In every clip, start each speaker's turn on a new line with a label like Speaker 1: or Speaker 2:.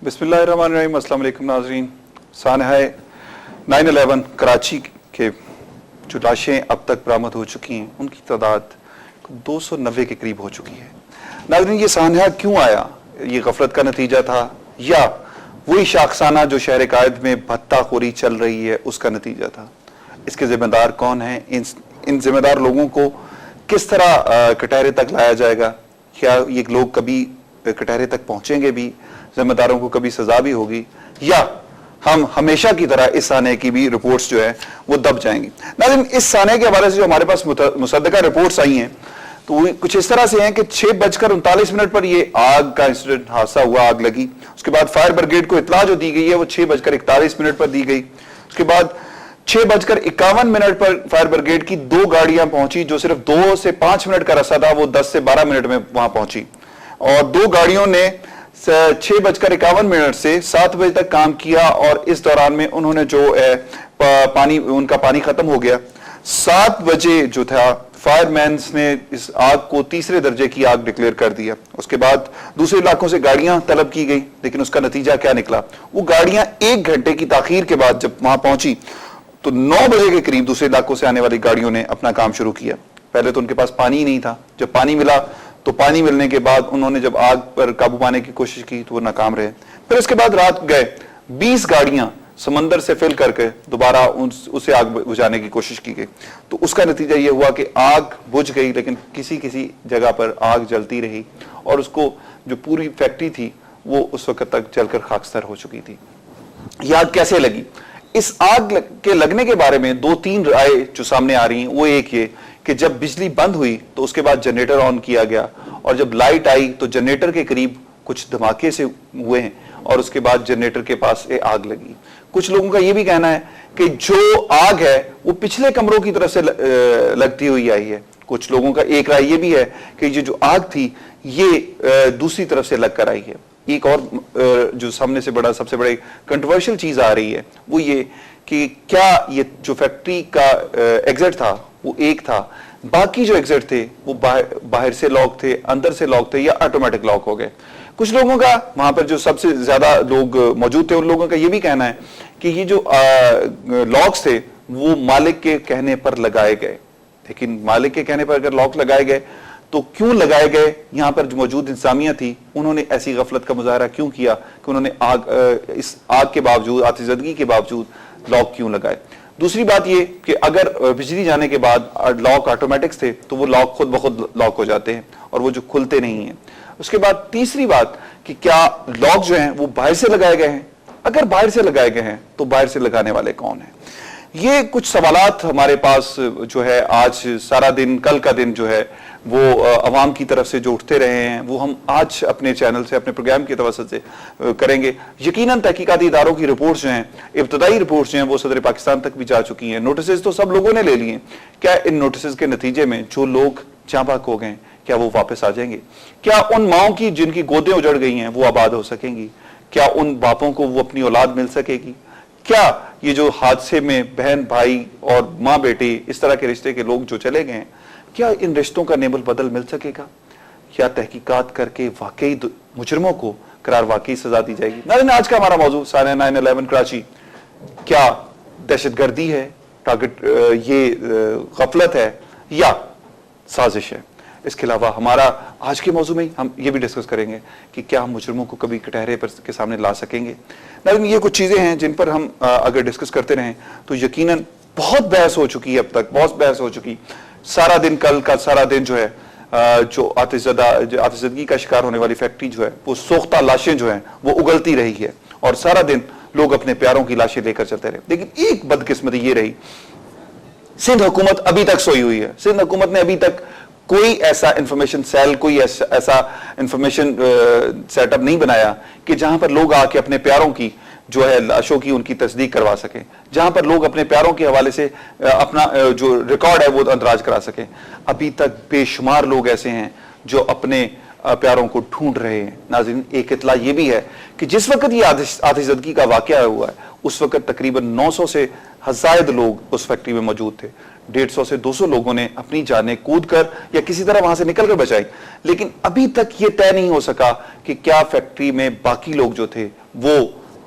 Speaker 1: बिस्मिल्लाहिर्रहमानिर्रहीम। अस्सलाम वालेकुम नाज़रीन। सानहा 9/11 कराची के जो लाशें अब तक बरामद हो चुकी हैं उनकी तादाद 290 के करीब हो चुकी है। नाज़रीन, ये सानहा क्यों आया? ये गफलत का नतीजा था या वही शाखसाना जो शहर कायद में भत्ताखोरी चल रही है उसका नतीजा था? इसके जिम्मेदार कौन हैं? इन जिम्मेदार लोगों को किस तरह कटहरे तक लाया जाएगा? क्या ये लोग कभी कटहरे तक पहुंचेंगे भी? जिम्मेदारों को कभी सजा भी होगी या हम हमेशा की तरह इस साने की भी रिपोर्ट्स जो है वो दब जाएंगी? नाज़रीन, इस साने के हवाले से जो हमारे पास मुसद्दका रिपोर्ट्स आई हैं तो वो कुछ इस तरह से हैं कि 6:39 पर ये आग का इंसिडेंट हादसा हुआ, आग लगी। उसके बाद फायर ब्रिगेड को इत्तला जो दी गई है वो 6:41 पर दी गई। उसके बाद 6:51 पर फायर ब्रिगेड की 2 गाड़ियां पहुंची, जो सिर्फ 2 से 5 मिनट का रास्ता था वो 10 से 12 मिनट में वहां पहुंची, और 2 गाड़ियों ने 6:51 से 7 बजे तक काम किया और इस दौरान में उन्होंने जो उनका पानी खत्म हो गया। 7 बजे जो था फायरमैन ने इस आग को तीसरे दर्जे की आग डिक्लेयर कर दिया। उसके बाद दूसरे इलाकों से गाड़ियां तलब की गई, लेकिन उसका नतीजा क्या निकला? वो गाड़ियां 1 घंटे की ताखीर के बाद जब वहां पहुंची तो 9 बजे के करीब दूसरे इलाकों से आने वाली गाड़ियों ने अपना काम शुरू किया। पहले तो उनके पास पानी ही नहीं था। जब पानी मिला तो पानी मिलने के बाद उन्होंने जब आग पर काबू पाने की कोशिश की तो वो नाकाम रहे। फिर उसके बाद रात गए 20 गाड़ियां समंदर से फिल करके दोबारा उसे आग बुझाने की कोशिश की गई। तो उसका नतीजा ये हुआ कि आग बुझ गई, लेकिन किसी किसी जगह पर आग जलती रही और उसको जो पूरी फैक्ट्री थी वो उस वक्त तक जलकर खाकस्तर हो चुकी थी। यह आग कैसे लगी? इस आग के लगने के बारे में 2-3 राय जो सामने आ रही हैं। वो एक ये कि जब बिजली बंद हुई तो उसके बाद जनरेटर ऑन किया गया और जब लाइट आई तो जनरेटर के करीब कुछ धमाके से हुए हैं और उसके बाद जनरेटर के पास आग लगी। कुछ लोगों का यह भी कहना है कि जो आग है वो पिछले कमरों की तरफ से लगती हुई आई है। कुछ लोगों का एक राय यह भी है कि ये जो आग थी ये दूसरी तरफ से लग कर आई है। एक और जो सामने से सबसे बड़ी कंट्रोवर्शियल चीज आ रही है वो ये कि क्या ये जो फैक्ट्री का एग्जिट था वो एक था, बाकी जो एग्जिट थे वो बाहर से लॉक थे, अंदर से लॉक थे या ऑटोमेटिक लॉक हो गए? कुछ लोगों का, वहां पर जो सबसे ज्यादा लोग मौजूद थे उन लोगों का ये भी कहना है कि ये जो लॉक्स थे वो मालिक के कहने पर लगाए गए। लेकिन मालिक के कहने पर अगर लॉक लगाए गए तो क्यों लगाए गए? यहां पर जो मौजूद इंसामिया थी उन्होंने ऐसी गफलत का मुजाहरा क्यों किया कि उन्होंने इस आग के बावजूद, आतिशज़दगी के बावजूद लॉक क्यों लगाए? दूसरी बात ये कि अगर बिजली जाने के बाद लॉक ऑटोमेटिक्स थे तो वो लॉक खुद ब खुद लॉक हो जाते हैं और वो जो खुलते नहीं हैं। उसके बाद तीसरी बात कि क्या लॉक जो हैं वो बाहर से लगाए गए हैं? अगर बाहर से लगाए गए हैं तो बाहर से लगाने वाले कौन हैं? ये कुछ सवालात हमारे पास जो है आज सारा दिन, कल का दिन जो है वो अवाम की तरफ से जो उठते रहे हैं वो हम आज अपने चैनल से, अपने प्रोग्राम की तवज्जो से करेंगे। यकीनन तहकीकाती इदारों की रिपोर्ट्स जो हैं, इब्तदाई रिपोर्ट्स जो हैं वो सदर पाकिस्तान तक भी जा चुकी हैं। नोटिस तो सब लोगों ने ले लिए। क्या इन नोटिस के नतीजे में जो लोग जांबाक हो गए क्या वो वापस आ जाएंगे? क्या उन माओं की जिनकी गोदें उजड़ गई हैं वो आबाद हो सकेंगी? क्या उन बापों को वो अपनी औलाद मिल सकेगी? क्या ये जो हादसे में बहन भाई और माँ बेटे इस तरह के रिश्ते के लोग जो चले गए हैं, क्या इन रिश्तों का नेबल बदल मिल सकेगा? क्या तहकीकात करके वाकई मुजरिमों को करार वाकई सजा दी जाएगी? नाज़रीन, आज का हमारा मौजूद सानहा 9/11 कराची क्या दहशतगर्दी है, टारगेट ये गफलत है या साजिश है? इसके अलावा हमारा आज के मौजू में हम ये भी डिस्कस करेंगे कि क्या हम मुजरिमों को कभी कटहरे पर के सामने ला सकेंगे? नाज़रीन, ये कुछ चीजें हैं जिन पर हम अगर डिस्कस करते रहें तो यकीनन बहुत बहस हो चुकी है, अब तक बहुत बहस हो चुकी। सारा दिन, कल का सारा दिन जो है जो आतिशज़दगी का शिकार होने वाली फैक्ट्री जो है वो सोख्ता लाशें जो है वो उगलती रही है और सारा दिन लोग अपने प्यारों की लाशें लेकर चलते रहे। लेकिन एक बदकिस्मती ये रही, सिंध हुकूमत अभी तक सोई हुई है। सिंध हुकूमत ने अभी तक कोई ऐसा इंफॉर्मेशन सेल, कोई ऐसा इंफॉर्मेशन सेटअप नहीं बनाया कि जहां पर लोग आके अपने प्यारों की जो है लाशों की उनकी तस्दीक करवा सकें, जहां पर लोग अपने प्यारों के हवाले से अपना जो रिकॉर्ड है वो अंदराज करा सकें। अभी तक बेशुमार लोग ऐसे हैं जो अपने प्यारों को ढूंढ रहे हैं। नाज़रीन, एक इत्तला ये भी है कि जिस वक्त ये आतिशज़दगी का वाकया हुआ है उस वक्त तकरीबन 900 से ज़ायद लोग उस फैक्ट्री में मौजूद थे। 150 से 200 लोगों ने अपनी जानें कूद कर या किसी तरह वहां से निकल कर बचाई, लेकिन अभी तक ये तय नहीं हो सका कि क्या फैक्ट्री में बाकी लोग जो थे वो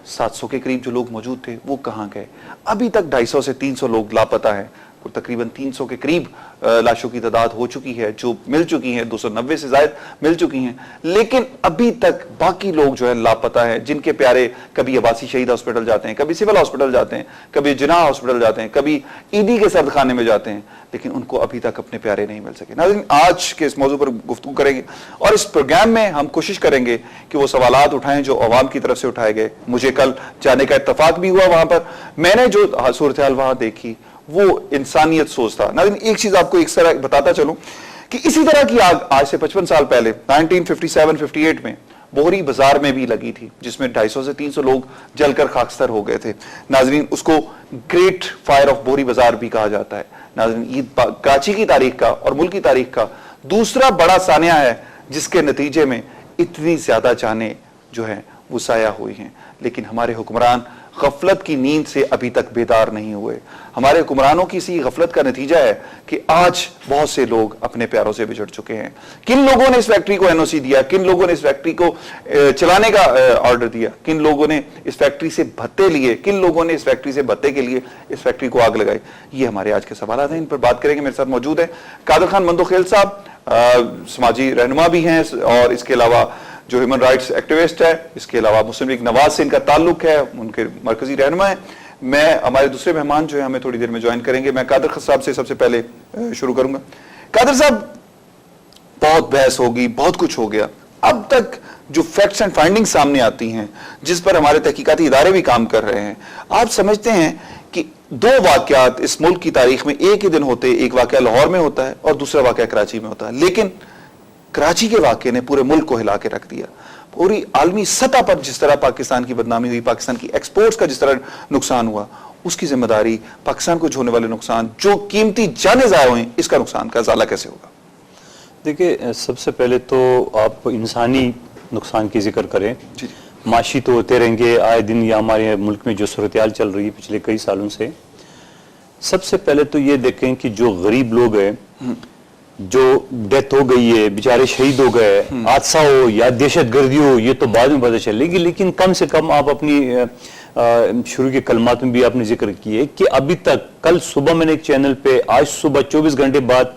Speaker 1: 700 के करीब जो लोग मौजूद थे वो कहां गए? अभी तक 250 से 300 लोग लापता हैं। तकरीबन 300 के करीब लाशों की तादाद हो चुकी है जो मिल चुकी हैं, 290 से ज्यादा मिल चुकी हैं, लेकिन अभी तक बाकी लोग जो है लापता है, जिनके प्यारे कभी अब्बासी शहीद हॉस्पिटल जाते हैं, कभी सिविल हॉस्पिटल जाते हैं, कभी जिनाह हॉस्पिटल जाते हैं, कभी ईदी के सर्दखाने में जाते हैं, लेकिन उनको अभी तक अपने प्यारे नहीं मिल सके। नाज़रीन, आज के इस मौजू पर गुफ्तगू करेंगे और इस प्रोग्राम में हम कोशिश करेंगे कि वो सवालात उठाएं जो अवाम की तरफ से उठाए गए। मुझे कल जाने का इत्तफाक भी हुआ वहां पर, मैंने जो सूरत हाल वहां देखी वो इंसानियत सोच था। नाज़रीन, एक चीज आपको एक तरह बताता चलूं कि इसी तरह की आग आज से 55 साल पहले 1957-58 में बोहरी बाजार में भी लगी थी, जिसमें 250 से 300 लोग जलकर खाकस्तर हो गए थे। नाज़रीन, उसको ग्रेट फायर ऑफ बोहरी बाजार भी कहा जाता है। नाज़रीन, ये कराची की तारीख का और मुल्क की तारीख का दूसरा बड़ा सानिया है जिसके नतीजे में इतनी ज्यादा जानें जो है वो साया हुई हैं, लेकिन हमारे हुक्मरान गफलत की नींद से अभी तक बेदार नहीं हुए। हमारे हुक्मरानों की इसी गफलत का नतीजा है कि आज बहुत से लोग अपने प्यारों से बिछड़ चुके हैं। किन लोगों ने इस फैक्ट्री को एनओसी दिया, किन लोगों ने इस फैक्ट्री को चलाने का ऑर्डर दिया, किन लोगों ने इस फैक्ट्री से भत्ते लिए, किन लोगों ने इस फैक्ट्री से भत्ते के लिए इस फैक्ट्री को आग लगाई, ये हमारे आज के सवाल हैं। इन पर बात करेंगे। मेरे साथ मौजूद है कादर खान मंदोखेल साहब, समाजी रहनुमा भी हैं और इसके अलावा जो ह्यूमन राइट्स एक्टिविस्ट है, इसके अलावा मुस्लिम लीग नवाज से इनका ताल्लुक है, उनके मरकजी रहनुमा है। मैं हमारे दूसरे मेहमान जो है हमें थोड़ी देर में ज्वाइन करेंगे। मैं कादर साहब से सबसे पहले शुरू करूंगा। कादर साहब, बहुत बहस होगी, बहुत कुछ हो गया, अब तक जो फैक्ट्स एंड फाइंडिंग सामने आती हैं जिस पर हमारे तहकीकाती इदारे भी काम कर रहे हैं, आप समझते हैं कि दो वाकयात इस मुल्क की तारीख में एक ही दिन होते, एक वाकया लाहौर में होता है और दूसरा वाकया कराची में होता है, लेकिन कराची के वाक़े ने पूरे मुल्क को हिला के रख दिया। पूरी आलमी सतह पर जिस तरह पाकिस्तान की बदनामी हुई, पाकिस्तान की एक्सपोर्ट्स का जिस तरह नुकसान हुआ, उसकी जिम्मेदारी पाकिस्तान को होने वाले नुकसान, जो कीमती जानें ज़ाया हुई, इसका नुकसान का ज़ाला कैसे होगा?
Speaker 2: देखिए, सबसे पहले तो आप इंसानी नुकसान की जिक्र करें। माशी तो होते रहेंगे आए दिन, या हमारे मुल्क में जो सूरत-ए-हाल चल रही है पिछले कई सालों से। सबसे पहले तो ये देखें कि जो गरीब लोग हैं, जो डेथ हो गई है, बेचारे शहीद हो गए, हादसा हो या दहशतगर्दी हो, ये तो बाद में पता चलेगी, लेकिन कम से कम आप अपनी शुरू के कलमात में भी आपने जिक्र किए कि अभी तक, कल सुबह मैंने एक चैनल पे, आज सुबह 24 घंटे बाद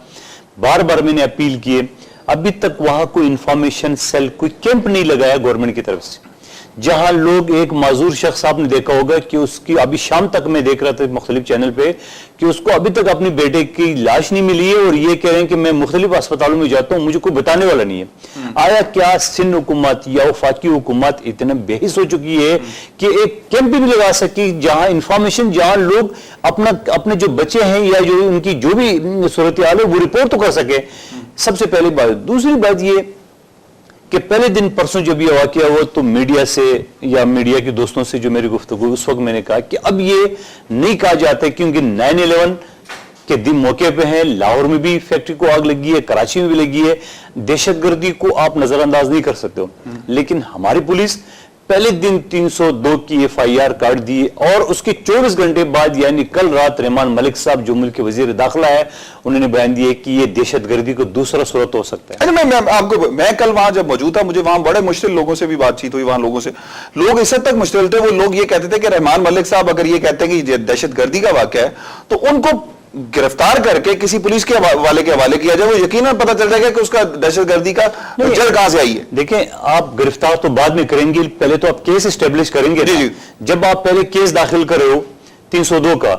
Speaker 2: बार बार मैंने अपील किए, अभी तक वहां कोई इंफॉर्मेशन सेल, कोई कैंप नहीं लगाया गवर्नमेंट की तरफ से, जहां लोग, एक माजूर शख्स आपने देखा होगा कि उसकी, अभी शाम तक मैं देख रहा था मुख्तलिफ चैनल पे, कि उसको अभी तक अपनी बेटे की लाश नहीं मिली है और ये कह रहे हैं कि मैं मुख्तलिफ अस्पतालों में जाता हूं, मुझे कोई बताने वाला नहीं है। आया क्या सिंध हुकूमत या वफाकी हुकूमत इतना बेहिस हो चुकी है कि एक कैंप भी लगा सकी जहां इंफॉर्मेशन, जहां लोग अपने जो बच्चे हैं या जो उनकी जो भी सूरत हाल है वो रिपोर्ट तो कर सके। सबसे पहली बात। दूसरी बात ये कि पहले दिन परसों जब ये वाकया हुआ तो मीडिया से या मीडिया के दोस्तों से जो मेरी गुफ्तगू, उस वक्त मैंने कहा कि अब ये नहीं कहा जाता क्योंकि 9/11 के दिन मौके पे हैं, लाहौर में भी फैक्ट्री को आग लगी है, कराची में भी लगी है, दहशतगर्दी को आप नजरअंदाज नहीं कर सकते हो। लेकिन हमारी पुलिस पहले दिन 302 की FIR काट दी और उसके 24 घंटे बाद, यानी कल रात, रहमान मलिक साहब जो मुल्क के वजीर दाखिला है, उन्होंने बयान दिया कि ये दहशतगर्दी को दूसरा सूरत हो सकता है।
Speaker 1: मैं कल वहां जब मौजूद था, मुझे वहां बड़े मुश्किल लोगों से भी बातचीत हुई। वहां लोगों से, लोग इस हद तक मुश्किल थे, वो लोग ये कहते थे कि रहमान मलिक साहब अगर ये कहते हैं कि दहशतगर्दी का वाकया है तो उनको गिरफ्तार करके किसी पुलिस के हवाले किया जाए, वो यकीनन पता चल जाएगा कि उसका दहशतगर्दी का जड़ कहां से आई है।
Speaker 2: देखें, आप गिरफ्तार तो बाद में करेंगे, पहले तो आप केस एस्टेब्लिश करेंगे।
Speaker 1: जी।
Speaker 2: जब आप पहले केस दाखिल कर रहे हो 302 का,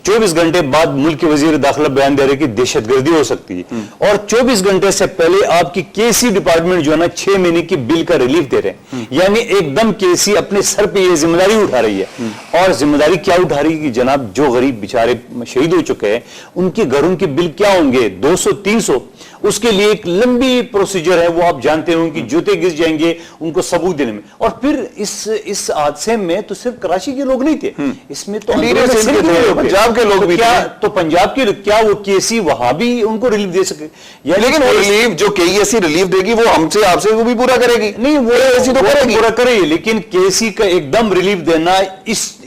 Speaker 2: 24 घंटे बाद मुल्क के वजीर दाखिला बयान दे रहे कि दहशतगर्दी हो सकती है, और 24 घंटे से पहले आपकी केसी डिपार्टमेंट जो है ना 6 महीने की बिल का रिलीफ दे रहे हैं, यानी एकदम केसी अपने सर पे ये जिम्मेदारी उठा रही है। और जिम्मेदारी क्या उठा रही है कि जनाब, जो गरीब बेचारे शहीद हो चुके हैं उनके घरों के बिल क्या होंगे, 200-300, उसके लिए एक लंबी प्रोसीजर है, वो आप जानते हो कि जूते गिर जाएंगे उनको सबूत देने में। और फिर इस हादसे में तो सिर्फ कराची के लोग नहीं थे, इसमें तो
Speaker 1: पंजाब के लोग भी थे।
Speaker 2: तो पंजाब के, क्या वो केसी वहां भी उनको रिलीफ दे सके?
Speaker 1: लेकिन वो रिलीफ जो केसी रिलीफ देगी वो हमसे आपसे वो भी पूरा करेगी?
Speaker 2: नहीं, वो ऐसी तो पूरा करेगी, लेकिन केसी का एकदम रिलीफ देना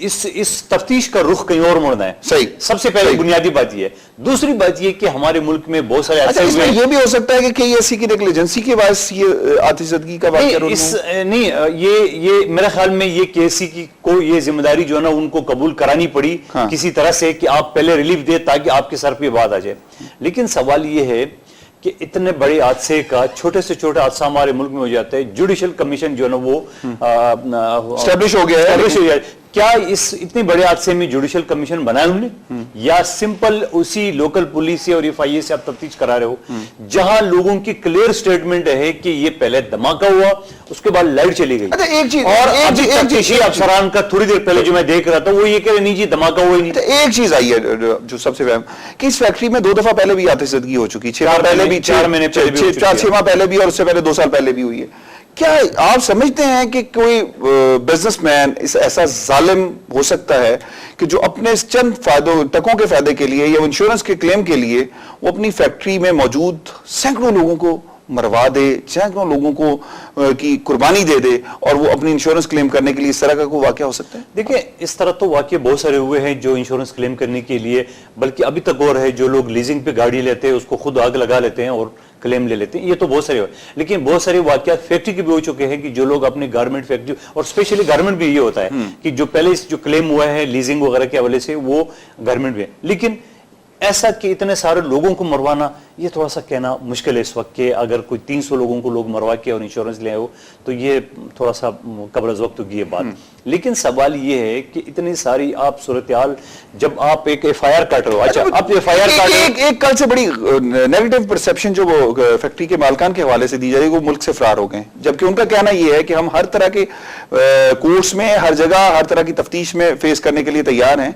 Speaker 2: इस तफ्तीश का रुख कहीं और मोड़ना है।
Speaker 1: सही,
Speaker 2: सबसे पहले बुनियादी बात यह है। दूसरी बात यह कि हमारे मुल्क में बहुत सारे
Speaker 1: अच्छा, इसमें यह भी हो सकता है कि कई ऐसी की नेग्लिजेंसी के बाद ये आतिशदगी का
Speaker 2: ये मेरे ख्याल में ये केसी की को ये जिम्मेदारी जो है ना उनको कबूल करानी पड़ी किसी तरह से कि आप पहले रिलीफ दे ताकि आपके सर पे बात आ जाए। लेकिन सवाल ये है कि इतने बड़े हादसे का छोटे से छोटा हादसा हमारे मुल्क में हो जाता है, जुडिशियल कमीशन जो है ना वो
Speaker 1: एस्टैब्लिश हो गया है।
Speaker 2: क्या इस इतने बड़े हादसे में जुडिशियल कमीशन बनाया उन्होंने, या सिंपल उसी लोकल पुलिस से और एफआईए से आप तफ्तीश करा रहे हो, जहां लोगों की क्लियर स्टेटमेंट है कि ये पहले धमाका हुआ उसके बाद लाइट चली गई।
Speaker 1: अच्छा, एक चीज
Speaker 2: और तफ्तीशी अफसरान का थोड़ी देर पहले जो मैं देख रहा था वो ये कह रहे नहीं जी धमाका हुआ ही नहीं।
Speaker 1: एक चीज आई है जो सबसे अहम कि इस फैक्ट्री में 2 दफा पहले भी आतिशदगी हो चुकी, 6 माह पहले भी, 6 माह पहले भी और उससे पहले 2 साल पहले भी हुई है। क्या आप समझते हैं कि कोई बिजनेसमैन ऐसा जालिम हो सकता है कि जो अपने चंद टकों के फायदे के लिए या इंश्योरेंस के क्लेम के लिए वो अपनी फैक्ट्री में मौजूद सैकड़ों लोगों को मरवा दे, सैकड़ों लोगों को की कुर्बानी दे दे और वो अपनी इंश्योरेंस क्लेम करने के लिए इस तरह का कोई वाकया हो सकता है?
Speaker 2: देखिए, इस तरह तो वाकये बहुत सारे हुए हैं जो इंश्योरेंस क्लेम करने के लिए, बल्कि अभी तक और है जो लोग लीजिंग पे गाड़ी लेते हैं उसको खुद आग लगा लेते हैं और क्लेम ले लेते हैं। ये तो बहुत सारे हुए, लेकिन बहुत सारे वाकया फैक्ट्री के भी हो चुके हैं कि जो लोग अपने गारमेंट फैक्ट्री, और स्पेशली गारमेंट भी ये होता है कि जो पहले जो क्लेम हुआ है लीजिंग वगैरह के हवाले से वो गारमेंट में, लेकिन ऐसा कि इतने सारे लोगों को मरवाना ये थोड़ा सा कहना मुश्किल है इस वक्त के। अगर कोई 300 लोगों को लोग मरवा के और इंश्योरेंस ले आए हो तो ये थोड़ा सा कब्र वक्त की ये बात। लेकिन सवाल ये है कि इतनी सारी आप सूरत-ए-हाल जब आप एक एफआईआर काट रहे हो, अच्छा आप एफआईआर काट रहे हो,
Speaker 1: एक कल से बड़ी नेगेटिव परसेप्शन जो वो फैक्ट्री के मालकान के हवाले से दी जा रही है वो मुल्क से फरार हो गए, जबकि उनका कहना ये है कि हम हर तरह के कोर्ट्स में हर जगह हर तरह की तफ्तीश में फेस करने के लिए तैयार हैं।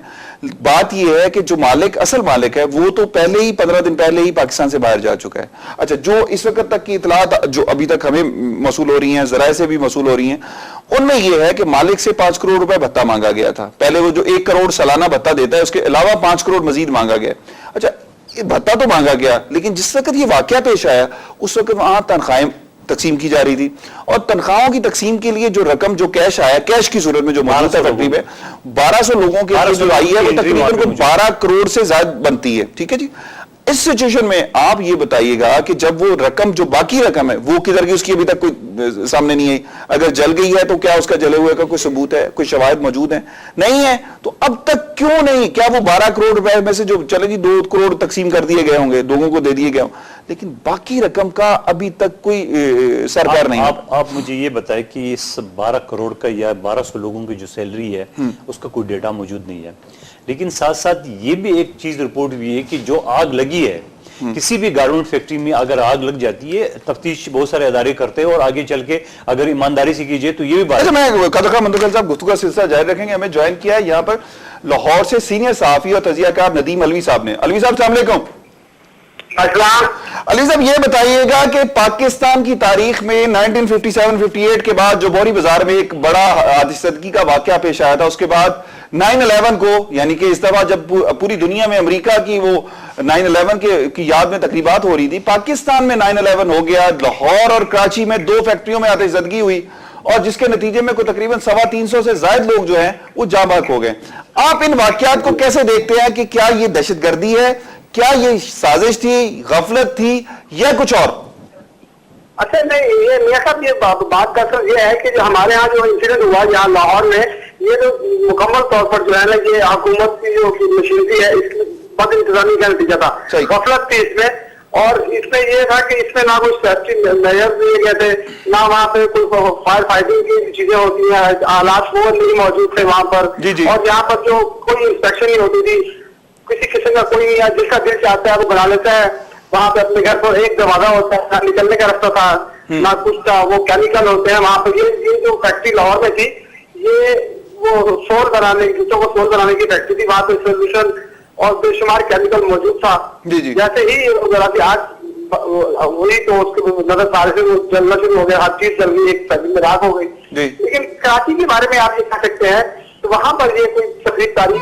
Speaker 1: बात यह है कि जो मालिक असल मालिक है वो तो पहले ही 15 दिन पहले ही पाकिस्तान से बाहर जा चुका है। अच्छा, जो इस वक्त तक की इतलात जो अभी तक हमें मसूल हो रही हैं, जराए से भी मसूल हो रही हैं, उनमें यह है कि मालिक से 5 करोड़ रुपए भत्ता मांगा गया था। पहले वो जो 1 करोड़ सालाना भत्ता देता है उसके अलावा 5 करोड़ मजीद मांगा गया। अच्छा, भत्ता तो मांगा गया, लेकिन जिस वक्त ये वाकया पेश आया उस वक्त वहां तनख्वाहें तकसीम की जा रही थी और तनख्वाहों की तकसीम के लिए जो रकम जो कैश आया, कैश की सूरत में जो मौजूद है फैक्ट्री में 1200 लोगों के लिए जो आई है वो तकरीबन 12 करोड़ से ज्यादा बनती है। ठीक है जी, इस सिचुएशन में आप ये बताइएगा कि जब वो रकम जो बाकी रकम है वो किधर गई, उसकी अभी तक कोई सामने नहीं आई। अगर जल गई है तो क्या उसका जले हुए का कोई सबूत है, कोई शवाहिद मौजूद है? नहीं है, तो अब तक क्यों नहीं? क्या वो 12 करोड़ रुपए में से जो चले जी 2 करोड़ तकसीम कर दिए गए होंगे, लोगों को दे दिए गए होंगे, लेकिन बाकी रकम का अभी तक कोई सरकार नहीं।
Speaker 2: आप मुझे ये बताएं कि इस 12 करोड़ का या 1200 लोगों की जो सैलरी है उसका कोई डेटा मौजूद नहीं है। लेकिन साथ साथ ये भी एक चीज रिपोर्ट हुई है कि जो आग लगी है किसी भी गारमेंट फैक्ट्री में, अगर आग लग जाती है तफ्तीश बहुत सारे अदारे करते हैं और आगे चल के अगर ईमानदारी से कीजिए तो ये भी बात।
Speaker 1: अच्छा, मैं कदर मंदुकल साहब गुफ्तगू का सिलसिला जारी रखेंगे। हमें ज्वाइन किया है यहाँ पर लाहौर से सीनियर सहाफी और तजियाकार नदीम अलवी साहब ने। अलवी साहब, अस्सलाम वालेकुम। अली साहब, ये बताइएगा कि पाकिस्तान की तारीख में 1957-58 के बाद जो बौरी बाजार में एक बड़ा आतिशदगी का वाकया पेश आया था, उसके बाद 9/11 को, यानी कि इस दफा जब पूरी दुनिया में अमेरिका की वो 9/11 की याद में तकरीबात हो रही थी, पाकिस्तान में 9/11 हो गया। लाहौर और कराची में 2 फैक्ट्रियों में आतिशदगी हुई और जिसके नतीजे में कोई तकरीबन 325 से ज्यादा लोग जो हैं वो जाँ बहक हो गए। आप इन वाकयात को कैसे देखते हैं कि क्या ये दहशतगर्दी है, क्या ये साजिश थी, गफलत थी या कुछ और?
Speaker 3: अच्छा, नहीं, ये मियां साहब ये बात का असर ये है कि जो हमारे यहाँ जो इंसिडेंट हुआ यहाँ लाहौर में, ये जो मुकम्मल तौर पर जो है ना ये हुकूमत की जो मशीनरी है इसकी बद इंतजामी का नतीजा था, गफलत थी इसमें। और इसमें यह था कि इसमें ना कोई सेफ्टी मेजर्स दिए गए थे, ना वहाँ पे कोई फायर फाइटिंग की चीजें होती हैं, आलात वो नहीं मौजूद थे वहाँ पर। और यहाँ पर जो कोई इंस्पेक्शन नहीं होती थी, किसी किस्म का कोई जिसका दिल चाहता है वो बना लेता है। वहां पे अपने घर पर एक दरवाजा होता है, ना निकलने का रास्ता था ना कुछ था, वो केमिकल होते हैं वहां पर। ये जो फैक्ट्री लाहौर में थी ये वो शोर बनाने की फैक्ट्री थी। वहां पे सोल्यूशन और बेशुमार केमिकल मौजूद था। जैसे ही आग हुई तो उसके नजर सारे से वो जलना शुरू हो गया, हर चीज जल गई, एक फैक्ट्री में राख हो गई। लेकिन कराची के बारे में आप ये कह सकते हैं तो वहां पर ये कोई तकरीब तारीख